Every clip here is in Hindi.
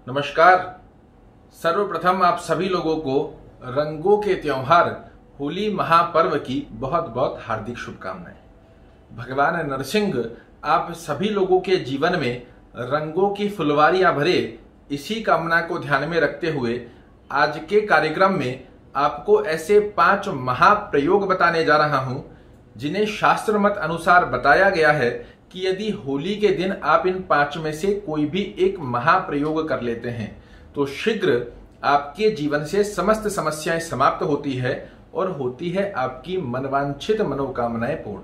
नमस्कार। सर्वप्रथम आप सभी लोगों को रंगों के त्योहार होली महापर्व की बहुत बहुत हार्दिक शुभकामनाएं। भगवान नरसिंह आप सभी लोगों के जीवन में रंगों की फुलवारियां भरे, इसी कामना को ध्यान में रखते हुए आज के कार्यक्रम में आपको ऐसे 5 महाप्रयोग बताने जा रहा हूं जिन्हें शास्त्र मत अनुसार बताया गया है कि यदि होली के दिन आप इन 5 में से कोई भी एक महाप्रयोग कर लेते हैं तो शीघ्र आपके जीवन से समस्त समस्याएं समाप्त होती है और होती है आपकी मनवांछित मनोकामनाएं पूर्ण।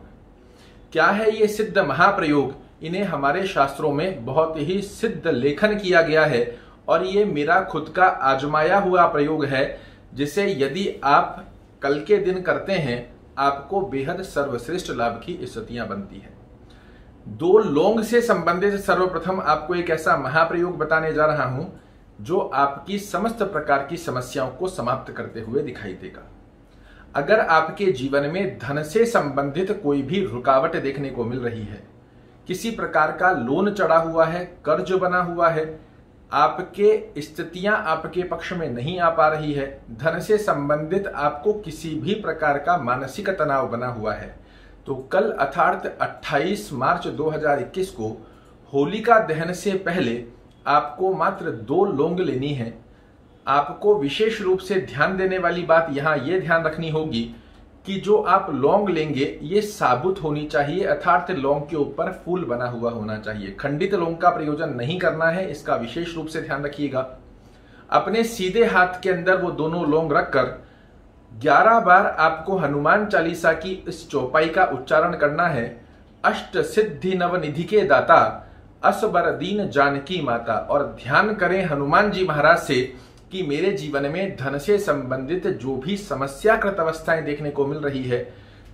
क्या है ये सिद्ध महाप्रयोग? इन्हें हमारे शास्त्रों में बहुत ही सिद्ध लेखन किया गया है और ये मेरा खुद का आजमाया हुआ प्रयोग है, जिसे यदि आप कल के दिन करते हैं आपको बेहद सर्वश्रेष्ठ लाभ की स्थितियां बनती है। 2 लौंग से संबंधित सर्वप्रथम आपको एक ऐसा महाप्रयोग बताने जा रहा हूं जो आपकी समस्त प्रकार की समस्याओं को समाप्त करते हुए दिखाई देगा। अगर आपके जीवन में धन से संबंधित कोई भी रुकावट देखने को मिल रही है, किसी प्रकार का लोन चढ़ा हुआ है, कर्ज बना हुआ है, आपके स्थितियां आपके पक्ष में नहीं आ पा रही है, धन से संबंधित आपको किसी भी प्रकार का मानसिक तनाव बना हुआ है, तो कल अर्थात 28 मार्च 2021 को होलिका दहन से पहले आपको मात्र 2 लौंग लेनी है। आपको विशेष रूप से ध्यान देने वाली बात यहां यह ध्यान रखनी होगी कि जो आप लौंग लेंगे ये साबुत होनी चाहिए, अर्थात लौंग के ऊपर फूल बना हुआ होना चाहिए। खंडित लौंग का प्रयोजन नहीं करना है, इसका विशेष रूप से ध्यान रखिएगा। अपने सीधे हाथ के अंदर वो दोनों लौंग रखकर 11 बार आपको हनुमान चालीसा की इस चौपाई का उच्चारण करना है। अष्ट सिद्धि नवनिधि के दाता, असबर दीन जानकी माता। और ध्यान करें हनुमान जी महाराज से कि मेरे जीवन में धन से संबंधित जो भी समस्याकृत अवस्थाएं देखने को मिल रही है,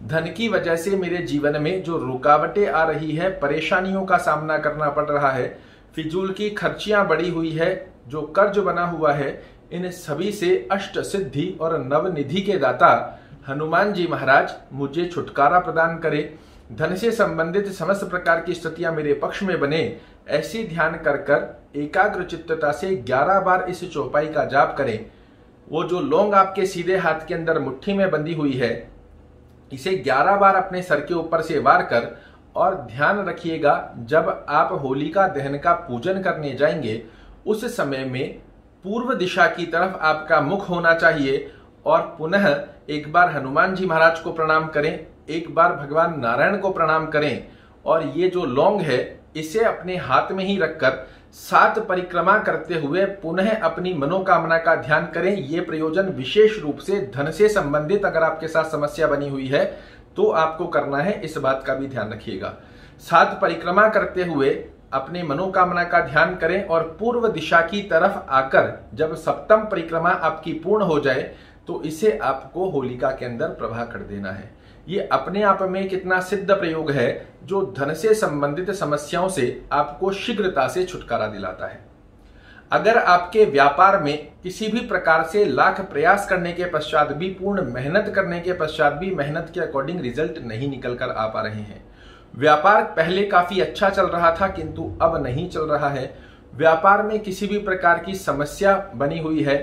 धन की वजह से मेरे जीवन में जो रुकावटें आ रही है, परेशानियों का सामना करना पड़ रहा है, फिजूल की खर्चियां बढ़ी हुई है, जो कर्ज बना हुआ है, इन सभी से अष्ट सिद्धि और नवनिधि के दाता हनुमान जी महाराज मुझे छुटकारा प्रदान करे, धन से संबंधित समस्त प्रकार की स्थितियां मेरे पक्ष में बने, ऐसी ध्यान कर कर एकाग्र चित्तता से 11 बार इस चौपाई का जाप करें। वो जो लौंग आपके सीधे हाथ के अंदर मुट्ठी में बंधी हुई है, इसे 11 बार अपने सर के ऊपर से वार कर, और ध्यान रखिएगा जब आप होलिका दहन का पूजन करने जाएंगे उस समय में पूर्व दिशा की तरफ आपका मुख होना चाहिए। और पुनः एक बार हनुमान जी महाराज को प्रणाम करें, एक बार भगवान नारायण को प्रणाम करें, और ये जो लौंग है इसे अपने हाथ में ही रखकर 7 परिक्रमा करते हुए पुनः अपनी मनोकामना का ध्यान करें। ये प्रयोजन विशेष रूप से धन से संबंधित अगर आपके साथ समस्या बनी हुई है तो आपको करना है, इस बात का भी ध्यान रखिएगा। 7 परिक्रमा करते हुए अपने मनोकामना का ध्यान करें और पूर्व दिशा की तरफ आकर जब 7वीं परिक्रमा आपकी पूर्ण हो जाए तो इसे आपको होलिका के अंदर प्रवाह कर देना है। ये अपने आप में कितना सिद्ध प्रयोग है जो धन से संबंधित समस्याओं से आपको शीघ्रता से छुटकारा दिलाता है। अगर आपके व्यापार में किसी भी प्रकार से लाख प्रयास करने के पश्चात भी, पूर्ण मेहनत करने के पश्चात भी मेहनत के अकॉर्डिंग रिजल्ट नहीं निकल कर आ पा रहे हैं, व्यापार पहले काफी अच्छा चल रहा था किंतु अब नहीं चल रहा है, व्यापार में किसी भी प्रकार की समस्या बनी हुई है,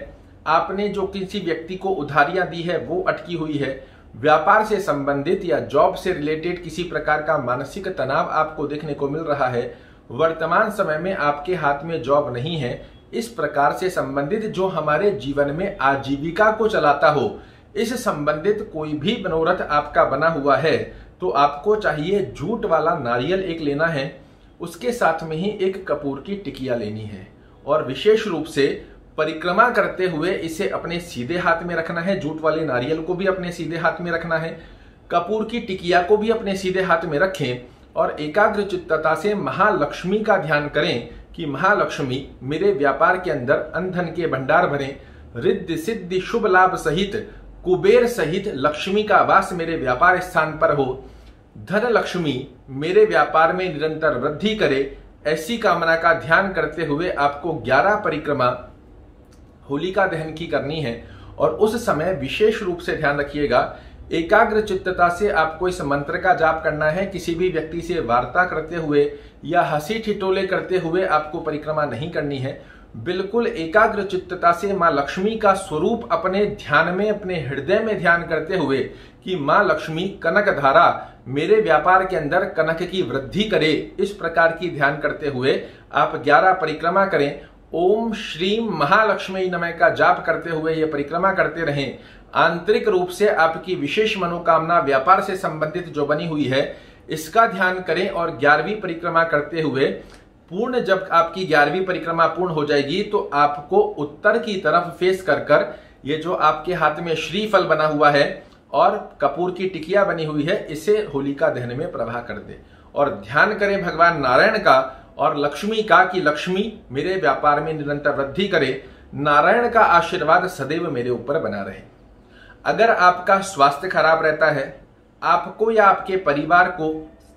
आपने जो किसी व्यक्ति को उधारियां दी है वो अटकी हुई है, व्यापार से संबंधित या जॉब से रिलेटेड किसी प्रकार का मानसिक तनाव आपको देखने को मिल रहा है, वर्तमान समय में आपके हाथ में जॉब नहीं है, इस प्रकार से संबंधित जो हमारे जीवन में आजीविका को चलाता हो, इस संबंधित कोई भी मनोरथ आपका बना हुआ है तो आपको चाहिए झूठ वाला नारियल एक लेना है, उसके साथ में ही एक कपूर की टिकिया लेनी है, और विशेष रूप से परिक्रमा करते हुए इसे अपने सीधे हाथ में रखना है। झूठ वाले नारियल को भी अपने सीधे हाथ में रखना है, कपूर की टिकिया को भी अपने सीधे हाथ में रखें, और एकाग्र चित्तता से महालक्ष्मी का ध्यान करें कि महालक्ष्मी मेरे व्यापार के अंदर अनधन के भंडार भरें, रिद्धि सिद्धि शुभ लाभ सहित कुबेर सहित लक्ष्मी का वास मेरे व्यापार स्थान पर हो, धन लक्ष्मी मेरे व्यापार में निरंतर वृद्धि करे, ऐसी कामना का ध्यान करते हुए आपको 11 परिक्रमा होलिका दहन की करनी है। और उस समय विशेष रूप से ध्यान रखिएगा, एकाग्र चित्तता से आपको इस मंत्र का जाप करना है। किसी भी व्यक्ति से वार्ता करते हुए या हंसी ठिठोले करते हुए आपको परिक्रमा नहीं करनी है। बिल्कुल एकाग्र चित्तता से माँ लक्ष्मी का स्वरूप अपने ध्यान में, अपने हृदय में ध्यान करते हुए कि माँ लक्ष्मी कनक धारा मेरे व्यापार के अंदर कनक की वृद्धि करे, इस प्रकार की ध्यान करते हुए आप 11 परिक्रमा करें। ओम श्रीम महालक्ष्मी नमः का जाप करते हुए ये परिक्रमा करते रहें। आंतरिक रूप से आपकी विशेष मनोकामना व्यापार से संबंधित जो बनी हुई है इसका ध्यान करें और 11वीं परिक्रमा करते हुए जब आपकी 11वीं परिक्रमा पूर्ण हो जाएगी तो आपको उत्तर की तरफ फेस कर कर ये जो आपके हाथ में श्रीफल बना हुआ है और कपूर की टिकिया बनी हुई है इसे होलिका दहन में प्रवाह कर दे और ध्यान करें भगवान नारायण का और लक्ष्मी का कि लक्ष्मी मेरे व्यापार में निरंतर वृद्धि करे, नारायण का आशीर्वाद सदैव मेरे ऊपर बना रहे। अगर आपका स्वास्थ्य खराब रहता है, आपको या आपके परिवार को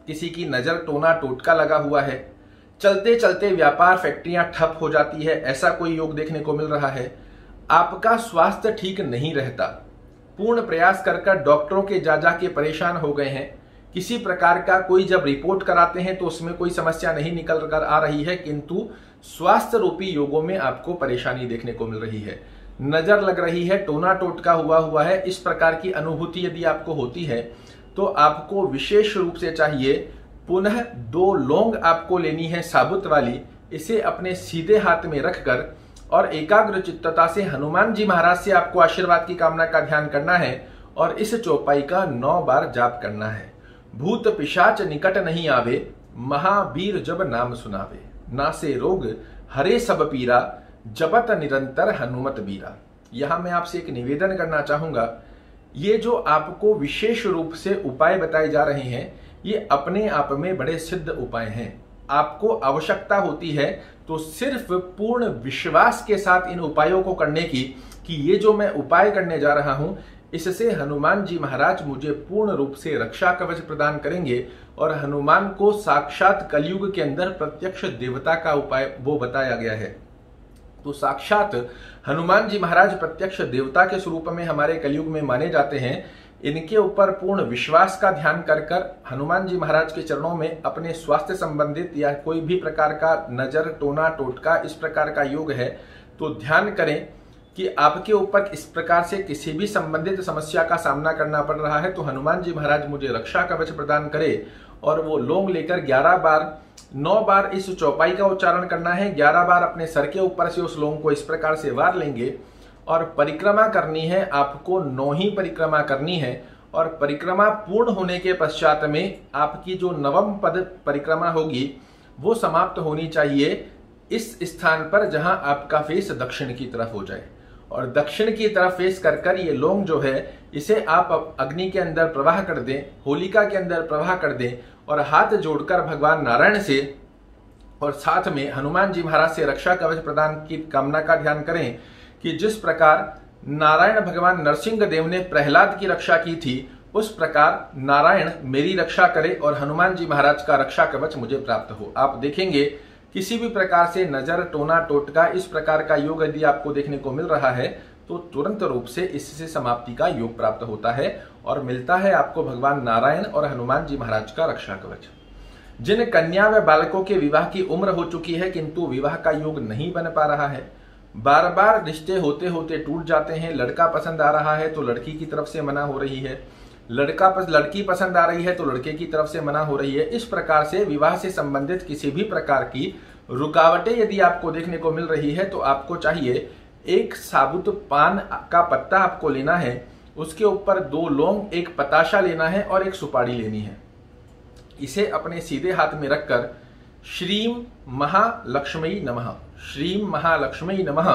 किसी की नजर टोना टोटका लगा हुआ है, चलते चलते व्यापार फैक्ट्रियां ठप हो जाती है, ऐसा कोई योग देखने को मिल रहा है, आपका स्वास्थ्य ठीक नहीं रहता, पूर्ण प्रयास कर डॉक्टरों के जा के परेशान हो गए हैं, किसी प्रकार का कोई जब रिपोर्ट कराते हैं तो उसमें कोई समस्या नहीं निकल कर आ रही है, किंतु स्वास्थ्य रूपी योगों में आपको परेशानी देखने को मिल रही है, नजर लग रही है, टोना टोटका हुआ है, इस प्रकार की अनुभूति यदि आपको होती है तो आपको विशेष रूप से चाहिए पुनः 2 लौंग आपको लेनी है साबुत वाली, इसे अपने सीधे हाथ में रखकर और एकाग्र चित्तता से हनुमान जी महाराज से आपको आशीर्वाद की कामना का ध्यान करना है और इस चौपाई का 9 बार जाप करना है। भूत पिशाच निकट नहीं आवे, महावीर जब नाम सुनावे, नासे रोग हरे सब पीरा, जपत निरंतर हनुमत बीरा। यहां मैं आपसे एक निवेदन करना चाहूंगा, ये जो आपको विशेष रूप से उपाय बताए जा रहे हैं ये अपने आप में बड़े सिद्ध उपाय हैं। आपको आवश्यकता होती है तो सिर्फ पूर्ण विश्वास के साथ इन उपायों को करने की कि ये जो मैं उपाय करने जा रहा हूं इससे हनुमान जी महाराज मुझे पूर्ण रूप से रक्षा कवच प्रदान करेंगे और हनुमान को साक्षात कलयुग के अंदर प्रत्यक्ष देवता का उपाय वो बताया गया है। तो साक्षात हनुमान जी महाराज प्रत्यक्ष देवता के स्वरूप में हमारे कलयुग में माने जाते हैं। इनके ऊपर पूर्ण विश्वास का ध्यान कर हनुमान जी महाराज के चरणों में अपने स्वास्थ्य संबंधित या कोई भी प्रकार का नजर टोना टोटका इस प्रकार का योग है तो ध्यान करें कि आपके ऊपर इस प्रकार से किसी भी संबंधित समस्या का सामना करना पड़ रहा है तो हनुमान जी महाराज मुझे रक्षा कवच प्रदान करे और वो लौंग लेकर 11 बार 9 बार इस चौपाई का उच्चारण करना है, 11 बार अपने सर के ऊपर से उस लौंग को इस प्रकार से वार लेंगे और परिक्रमा करनी है, आपको 9 ही परिक्रमा करनी है और परिक्रमा पूर्ण होने के पश्चात में आपकी जो 9वां पद परिक्रमा होगी वो समाप्त होनी चाहिए इस स्थान पर जहां आपका फेस दक्षिण की तरफ हो जाए और दक्षिण की तरफ फेस कर ये लौंग जो है इसे आप अग्नि के अंदर प्रवाह कर दें, होलिका के अंदर प्रवाह कर दें और हाथ जोड़कर भगवान नारायण से और साथ में हनुमान जी महाराज से रक्षा कवच प्रदान की कामना का ध्यान करें कि जिस प्रकार नारायण भगवान नरसिंह देव ने प्रहलाद की रक्षा की थी उस प्रकार नारायण मेरी रक्षा करे और हनुमान जी महाराज का रक्षा कवच मुझे प्राप्त हो। आप देखेंगे किसी भी प्रकार से नजर टोना टोटका इस प्रकार का योग यदि आपको देखने को मिल रहा है तो तुरंत रूप से इससे समाप्ति का योग प्राप्त होता है और मिलता है आपको भगवान नारायण और हनुमान जी महाराज का रक्षा कवच। जिन कन्या व बालकों के विवाह की उम्र हो चुकी है किंतु विवाह का योग नहीं बन पा रहा है, बार बार रिश्ते होते होते टूट जाते हैं, लड़का पसंद आ रहा है तो लड़की की तरफ से मना हो रही है, लड़की पसंद आ रही है तो लड़के की तरफ से मना हो रही है, इस प्रकार से विवाह से संबंधित किसी भी प्रकार की रुकावटें यदि आपको देखने को मिल रही है तो आपको चाहिए एक साबुत पान का पत्ता आपको लेना है, उसके ऊपर 2 लौंग, एक पताशा लेना है और एक सुपारी लेनी है। इसे अपने सीधे हाथ में रखकर श्रीम महालक्ष्मी नमः, श्रीम महालक्ष्मी नमः,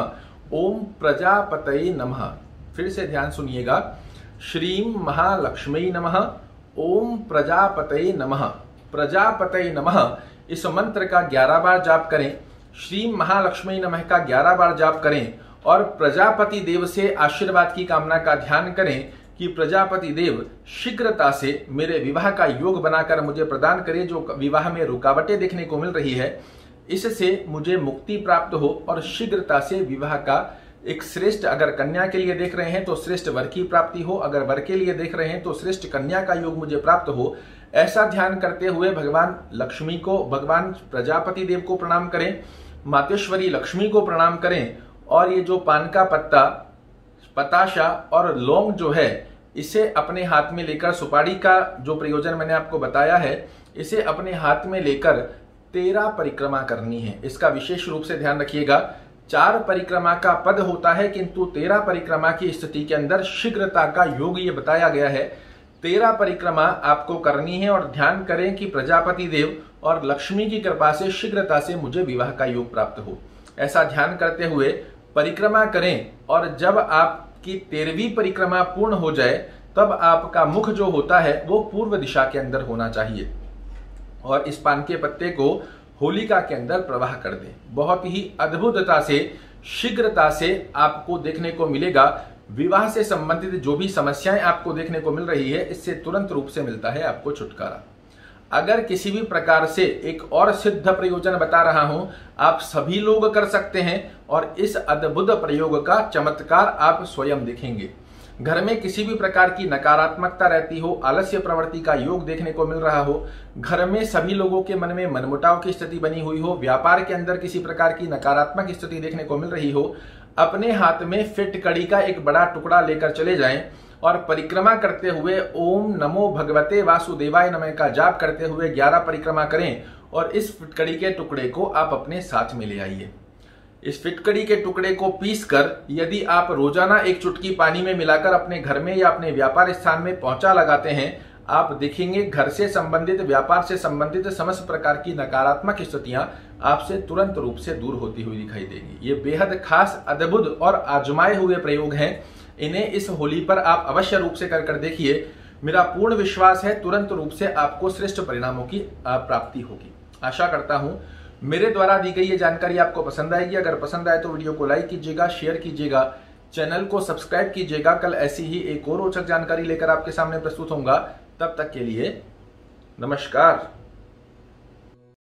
ओम प्रजापतये नमः। फिर से ध्यान सुनिएगा, श्रीम महालक्ष्मी नमः, ओम प्रजापतये नमः, प्रजापतये नमः। इस मंत्र का 11 बार जाप करें, श्रीम महालक्ष्मी नमः का 11 बार जाप करें और प्रजापति देव से आशीर्वाद की कामना का ध्यान करें कि प्रजापति देव शीघ्रता से मेरे विवाह का योग बनाकर मुझे प्रदान करे। जो विवाह में रुकावटें देखने को मिल रही है इससे मुझे मुक्ति प्राप्त हो और शीघ्रता से विवाह का एक श्रेष्ठ, अगर कन्या के लिए देख रहे हैं तो श्रेष्ठ वर की प्राप्ति हो, अगर वर के लिए देख रहे हैं तो श्रेष्ठ कन्या का योग मुझे प्राप्त हो। ऐसा ध्यान करते हुए भगवान लक्ष्मी को, भगवान प्रजापति देव को प्रणाम करें मातेश्वरी लक्ष्मी को प्रणाम करें और ये जो पान का पत्ता, पताशा और लौंग जो है इसे अपने हाथ में लेकर, सुपारी का जो प्रयोजन मैंने आपको बताया है, इसे अपने हाथ में लेकर 13 परिक्रमा करनी है। इसका विशेष रूप से ध्यान रखिएगा। 4 परिक्रमा का पद होता है किंतु 13 परिक्रमा की स्थिति के अंदर शीघ्रता का योग ये बताया गया है। 13 परिक्रमा आपको करनी है और ध्यान करें कि प्रजापति देव और लक्ष्मी की कृपा से शीघ्रता से मुझे विवाह का योग प्राप्त हो, ऐसा ध्यान करते हुए परिक्रमा करें। और जब आपकी 13वीं परिक्रमा पूर्ण हो जाए तब आपका मुख जो होता है वो पूर्व दिशा के अंदर होना चाहिए और इस पान के पत्ते को होलिका के अंदर प्रवाह कर दें। बहुत ही अद्भुतता से, शीघ्रता से आपको देखने को मिलेगा। विवाह से संबंधित जो भी समस्याएं आपको देखने को मिल रही है, इससे तुरंत रूप से मिलता है आपको छुटकारा। अगर किसी भी प्रकार से एक और सिद्ध प्रयोजन बता रहा हूं, आप सभी लोग कर सकते हैं और इस अद्भुत प्रयोग का चमत्कार आप स्वयं देखेंगे। घर में किसी भी प्रकार की नकारात्मकता रहती हो, आलस्य प्रवृत्ति का योग देखने को मिल रहा हो, घर में सभी लोगों के मन में मनमुटाव की स्थिति बनी हुई हो, व्यापार के अंदर किसी प्रकार की नकारात्मक स्थिति देखने को मिल रही हो, अपने हाथ में फिटकड़ी का एक बड़ा टुकड़ा लेकर चले जाएं और परिक्रमा करते हुए ओम नमो भगवते वासुदेवाय नमः का जाप करते हुए 11 परिक्रमा करें और इस फिटकड़ी के टुकड़े को आप अपने साथ में ले आइए। इस फिटकड़ी के टुकड़े को पीसकर यदि आप रोजाना एक चुटकी पानी में मिलाकर अपने घर में या अपने व्यापार स्थान में पोंछा लगाते हैं, आप देखेंगे घर से संबंधित, व्यापार से संबंधित समस्त प्रकार की नकारात्मक स्थितियां आपसे तुरंत रूप से दूर होती हुई दिखाई देगी। ये बेहद खास, अद्भुत और आजमाए हुए प्रयोग हैं। इन्हें इस होली पर आप अवश्य रूप से कर देखिए। मेरा पूर्ण विश्वास है तुरंत रूप से आपको श्रेष्ठ परिणामों की प्राप्ति होगी। आशा करता हूं मेरे द्वारा दी गई ये जानकारी आपको पसंद आएगी। अगर पसंद आए तो वीडियो को लाइक कीजिएगा, शेयर कीजिएगा, चैनल को सब्सक्राइब कीजिएगा। कल ऐसी ही एक और रोचक जानकारी लेकर आपके सामने प्रस्तुत होऊंगा। तब तक के लिए नमस्कार।